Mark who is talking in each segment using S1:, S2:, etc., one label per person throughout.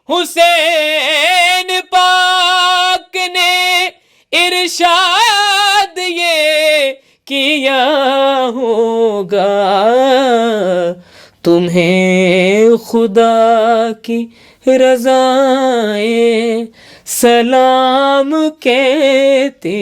S1: حسین پاک نے ارشاد یہ کیا ہوگا، تمہیں خدا کی رضائیں سلام کہتی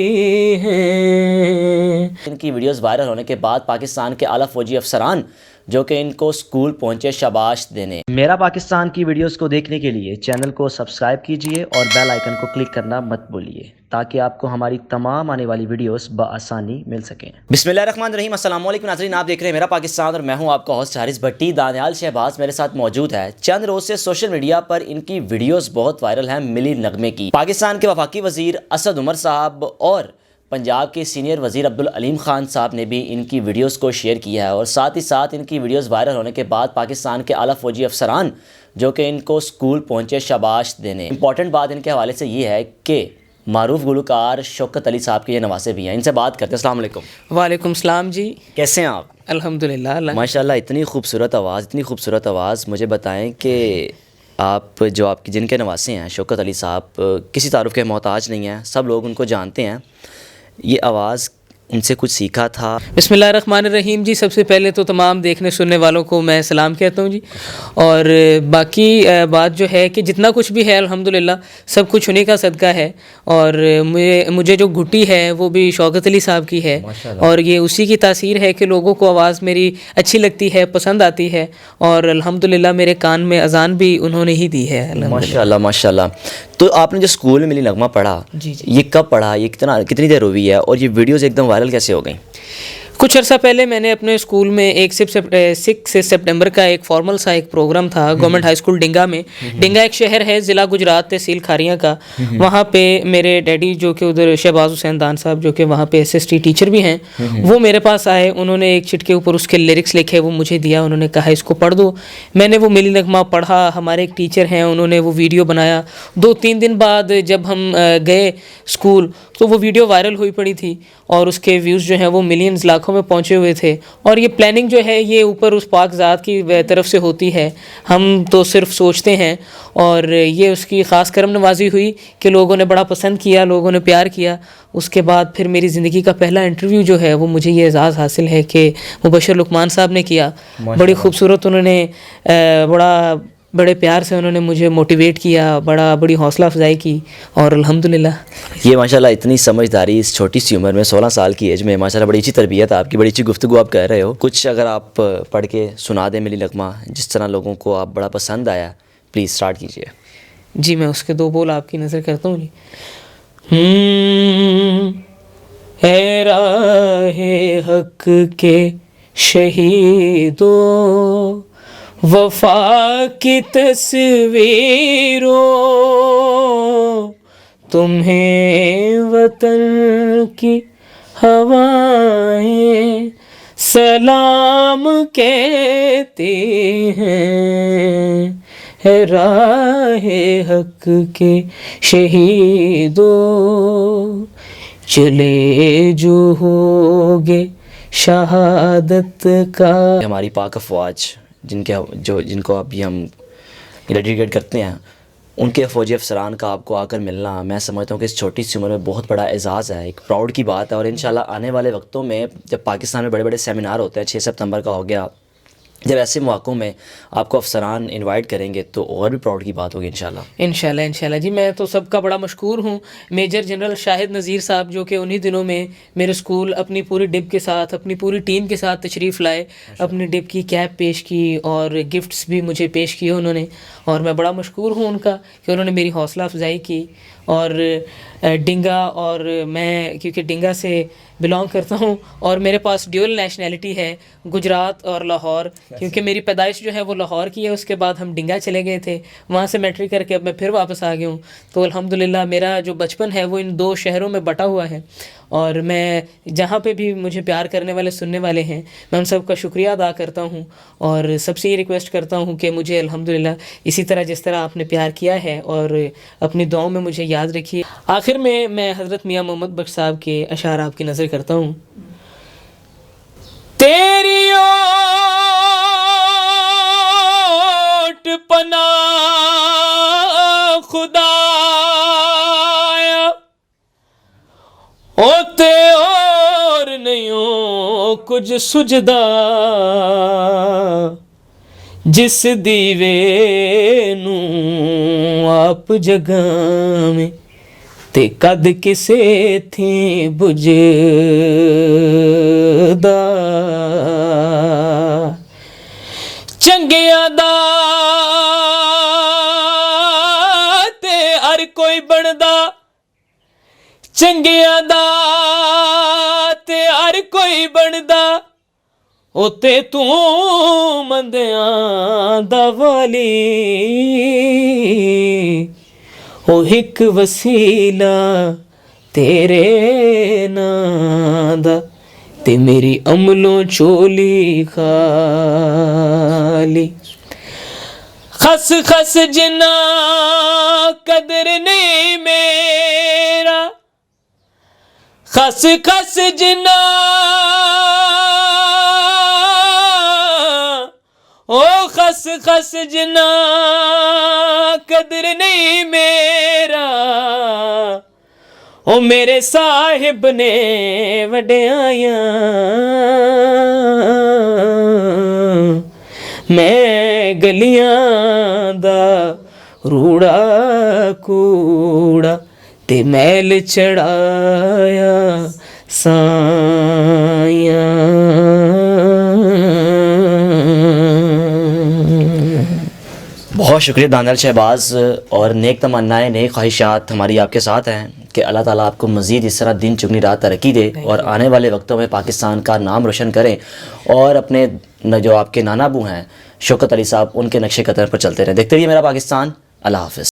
S1: ہیں۔
S2: ان کی ویڈیوز وائرل ہونے کے بعد پاکستان کے اعلیٰ فوجی افسران جو کہ ان کو اسکول پہنچے شاباش دینے۔ میرا پاکستان کی ویڈیوز کو دیکھنے کے لیے چینل کو سبسکرائب کیجئے اور بیل آئیکن کو کلک کرنا مت بھولیے تاکہ آپ کو ہماری تمام آنے والی ویڈیوز بآسانی مل سکیں۔ بسم اللہ الرحمن الرحیم، السلام علیکم ناظرین، آپ دیکھ رہے ہیں میرا پاکستان اور میں ہوں آپ کا ہوسٹ حارث بھٹی۔ دانیال شہباز میرے ساتھ موجود ہے۔ چند روز سے سوشل میڈیا پر ان کی ویڈیوز بہت وائرل ہیں ملی نغمے کی۔ پاکستان کے وفاقی وزیر اسد عمر صاحب اور پنجاب کے سینئر وزیر عبدالعلیم خان صاحب نے بھی ان کی ویڈیوز کو شیئر کیا ہے، اور ساتھ ہی ساتھ ان کی ویڈیوز وائرل ہونے کے بعد پاکستان کے اعلیٰ فوجی افسران جو کہ ان کو اسکول پہنچے شاباش دینے۔ امپورٹنٹ بات ان کے حوالے سے یہ ہے کہ معروف گلوکار شوکت علی صاحب کے یہ نواسے بھی ہیں، ان سے بات کرتے ہیں۔ السلام علیکم۔
S1: وعلیکم السلام جی،
S2: کیسے ہیں آپ؟
S1: الحمدللہ۔
S2: ماشاءاللہ، اتنی خوبصورت آواز، مجھے بتائیں کہ آپ جن کے نواسے ہیں شوکت علی صاحب کسی تعارف کے محتاج نہیں ہیں، سب لوگ ان کو جانتے ہیں، یہ آواز ان سے کچھ سیکھا تھا؟
S1: بسم اللہ الرحمن الرحیم جی، سب سے پہلے تو تمام دیکھنے سننے والوں کو میں سلام کہتا ہوں جی، اور باقی بات جو ہے کہ جتنا کچھ بھی ہے الحمدللہ سب کچھ انہیں کا صدقہ ہے، اور مجھے جو گھٹی ہے وہ بھی شوکت علی صاحب کی ہے، اور یہ اسی کی تاثیر ہے کہ لوگوں کو آواز میری اچھی لگتی ہے، پسند آتی ہے، اور الحمدللہ میرے کان میں اذان بھی انہوں نے ہی دی ہے۔
S2: ماشاءاللہ ماشاءاللہ۔ تو آپ نے جو اسکول میں ملی نغمہ پڑھا، یہ کب پڑھا، یہ کتنی دیر ہوئی ہے، اور یہ ویڈیوز ایک دم وائرل کیسے ہو گئیں؟
S1: کچھ عرصہ پہلے میں نے اپنے اسکول میں ایک 6 سپٹمبر کا ایک فارمل سا ایک پروگرام تھا گورنمنٹ ہائی اسکول ڈنگا میں۔ ڈنگا ایک شہر ہے ضلع گجرات تحصیل کھاریاں کا۔ وہاں پہ میرے ڈیڈی جو کہ ادھر شہباز حسین دان صاحب جو کہ وہاں پہ SST ٹیچر بھی ہیں، وہ میرے پاس آئے، انہوں نے ایک چٹ کے اوپر اس کے لیرکس لکھے، وہ مجھے دیا، انہوں نے کہا اس کو پڑھ دو۔ میں نے وہ ملی نغمہ پڑھا، ہمارے ایک ٹیچر ہیں انہوں نے وہ ویڈیو بنایا۔ 2-3 دن بعد جب ہم گئے اسکول تو وہ ویڈیو وائرل ہوئی پڑی تھی، اور اس کے ویوز جو ہیں وہ ملینز لاکھوں میں پہنچے ہوئے تھے۔ اور یہ پلاننگ جو ہے یہ اوپر اس پاک ذات کی طرف سے ہوتی ہے، ہم تو صرف سوچتے ہیں، اور یہ اس کی خاص کرم نوازی ہوئی کہ لوگوں نے بڑا پسند کیا، لوگوں نے پیار کیا۔ اس کے بعد پھر میری زندگی کا پہلا انٹرویو جو ہے وہ مجھے یہ اعزاز حاصل ہے کہ مبشر لقمان صاحب نے کیا۔ بڑی خوبصورت انہوں نے بڑے پیار سے انہوں نے مجھے موٹیویٹ کیا، بڑی حوصلہ افزائی کی، اور الحمدللہ
S2: یہ ماشاءاللہ اتنی سمجھداری اس چھوٹی سی عمر میں 16 سال کی ایج میں، ماشاءاللہ بڑی اچھی تربیت آپ کی، بڑی اچھی گفتگو آپ کہہ رہے ہو۔ کچھ اگر آپ پڑھ کے سنا دیں ملی نغمہ، جس طرح لوگوں کو آپ بڑا پسند آیا، پلیز سٹارٹ کیجئے۔
S1: جی، میں اس کے 2 بول آپ کی نظر کرتا ہوں جی۔ اے راہ حق کے شہیدو، وفا کی تصویروں، تمہیں وطن کی ہوائیں سلام کہتی ہیں، ہے راہ حق کے شہیدوں، چلے جو ہوگے شہادت کا۔
S2: ہماری پاک افواج جن کو ابھی ہم ڈیڈیکیٹ کرتے ہیں، ان کے فوجی افسران کا آپ کو آ کر ملنا، میں سمجھتا ہوں کہ اس چھوٹی سی عمر میں بہت بڑا اعزاز ہے، ایک پراؤڈ کی بات ہے، اور انشاءاللہ آنے والے وقتوں میں جب پاکستان میں بڑے بڑے سیمینار ہوتے ہیں، 6 ستمبر کا ہو گیا، جب ایسے مواقعوں میں آپ کو افسران انوائٹ کریں گے تو اور بھی پراؤڈ کی بات ہوگی انشاءاللہ۔
S1: انشاءاللہ جی، میں تو سب کا بڑا مشکور ہوں۔ میجر جنرل شاہد نذیر صاحب جو کہ انہی دنوں میں میرے اسکول اپنی پوری ڈب کے ساتھ، اپنی پوری ٹیم کے ساتھ تشریف لائے، اپنی ڈب کی کیپ پیش کی اور گفٹس بھی مجھے پیش کیے انہوں نے، اور میں بڑا مشکور ہوں ان کا کہ انہوں نے میری حوصلہ افزائی کی۔ اور ڈنگا، اور میں کیونکہ ڈنگا سے بلانگ کرتا ہوں، اور میرے پاس ڈیول نیشنلٹی ہے، گجرات اور لاہور، کیونکہ میری پیدائش جو ہے وہ لاہور کی ہے، اس کے بعد ہم ڈنگا چلے گئے تھے، وہاں سے میٹرک کر کے اب میں پھر واپس آ گیا ہوں۔ تو الحمدللہ میرا جو بچپن ہے وہ ان 2 شہروں میں بٹا ہوا ہے، اور میں جہاں پہ بھی مجھے پیار کرنے والے سننے والے ہیں میں ان سب کا شکریہ ادا کرتا ہوں، اور سب سے یہ ریکویسٹ کرتا ہوں کہ مجھے الحمدللہ اسی طرح جس طرح آپ نے پیار کیا ہے اور اپنی دعاؤں میں مجھے یاد رکھیے۔ آخر میں حضرت میاں محمد بخش صاحب کے اشعار آپ کی نظر کرتا ہوں۔ تیری اوٹ پناہ ہوتے اور نہیں ہو کچھ سجدہ جس دیوے نو آپ جگاویں تے کد کسے تھیں بجھدا چنگیاں دا تے ہر کوئی بندا چنگیاں دا تے ہر کوئی بندا اوتے تو مندیاں دا والی او ایک وسیلہ تیرے نام دا تے میری عملوں چولی خالی خس خس جنا قدر نہیں میرا خس خس جنا او خس خس جنا قدر نہیں میرا او میرے صاحب نے وڈیاں میں گلیاں دا روڑا کوڑا تے میل چڑھایا سایاں
S2: بہت شکریہ دانیال شہباز، اور نیک تمنائیں نیک خواہشات ہماری آپ کے ساتھ ہیں کہ اللہ تعالیٰ آپ کو مزید اس طرح دن چگنی رات ترقی دے اور آنے والے وقتوں میں پاکستان کا نام روشن کریں، اور اپنے جو آپ کے نانا ابو ہیں شوکت علی صاحب ان کے نقش قدم پر چلتے رہیں۔ دیکھتے رہیے میرا پاکستان۔ اللہ حافظ۔